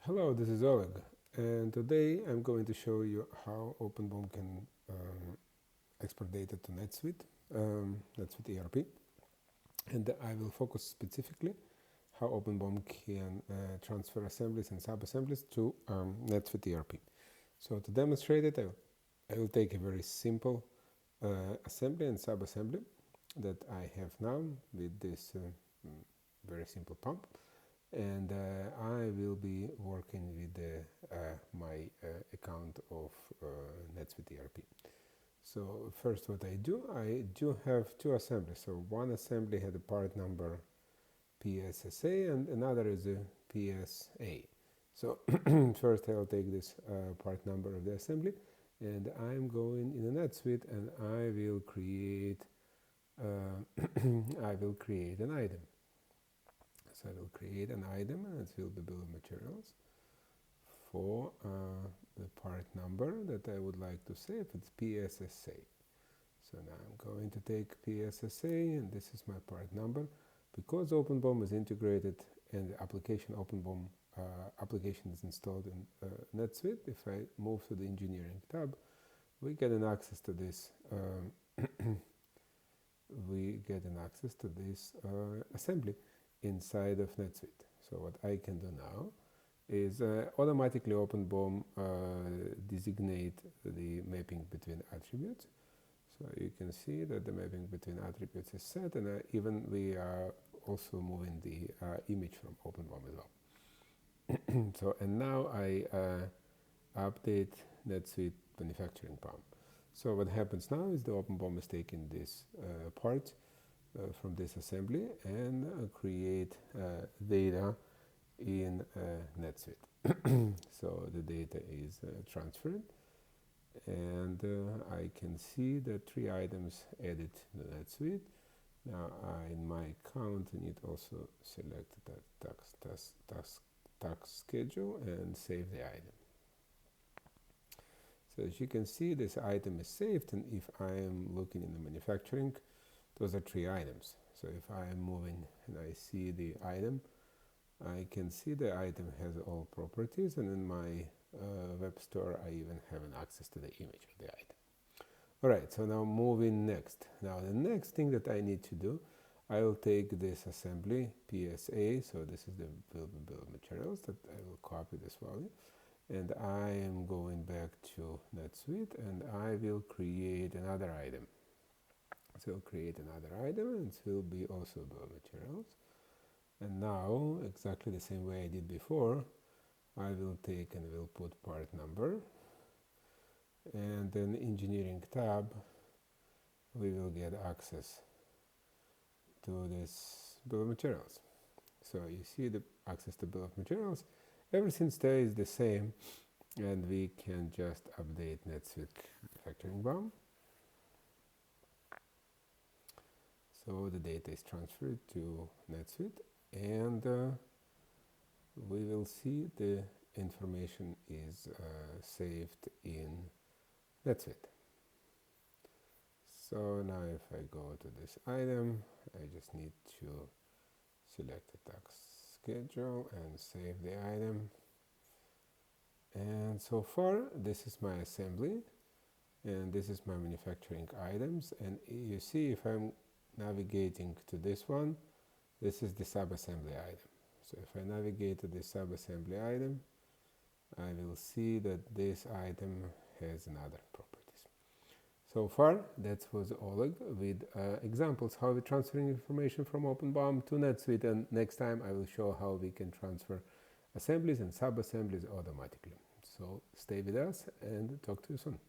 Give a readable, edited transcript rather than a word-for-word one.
Hello, this is Oleg, and today I'm going to show you how OpenBOM can export data to NetSuite, NetSuite ERP, and I will focus specifically how OpenBOM can transfer assemblies and sub-assemblies to NetSuite ERP. So to demonstrate it, I will take a very simple assembly and sub-assembly that I have now with this very simple pump. And I will be working with my account of NetSuite ERP. So first what I do have two assemblies. So one assembly had a part number PSSA and another is a PSA. So first I'll take this part number of the assembly and I'm going in the NetSuite and I will create an item. So I will create an item and it will be bill of materials for the part number that I would like to save. It's PSSA. So now I'm going to take PSSA and this is my part number. Because OpenBOM is integrated and the application OpenBOM application is installed in NetSuite, if I move to the engineering tab, we get an access to this assembly inside of NetSuite. So what I can do now is automatically OpenBOM designate the mapping between attributes. So you can see that the mapping between attributes is set, and even we are also moving the image from OpenBOM as well. So and now I update NetSuite manufacturing pump. So what happens now is the OpenBOM is taking this part from this assembly and create data in NetSuite. So the data is transferred and I can see the 3 items added to NetSuite. Now in my count I need also select the task schedule and save the item. So as you can see, this item is saved, and if I am looking in the manufacturing, those are 3 items. So if I am moving and I see the item, I can see the item has all properties, and in my web store I even have an access to the image of the item. Alright, so now moving next. Now the next thing that I need to do, I will take this assembly PSA, so this is the bill of materials that I will copy this value, and I am going back to NetSuite and I will create another item. So I'll create another item and it will be also bill of materials. And now, exactly the same way I did before, I will take and will put part number, and then engineering tab, we will get access to this bill of materials. So you see the access to bill of materials, everything stays the same, and we can just update NetSuite manufacturing BOM. So the data is transferred to NetSuite, and we will see the information is saved in NetSuite. So now if I go to this item, I just need to select the task schedule and save the item. And so far, this is my assembly, and this is my manufacturing items. And you see, if I'm navigating to this one, this is the sub-assembly item. So if I navigate to the sub-assembly item, I will see that this item has another properties. So far, that was Oleg with examples how we transferring information from OpenBOM to NetSuite, and next time I will show how we can transfer assemblies and sub-assemblies automatically. So stay with us and talk to you soon.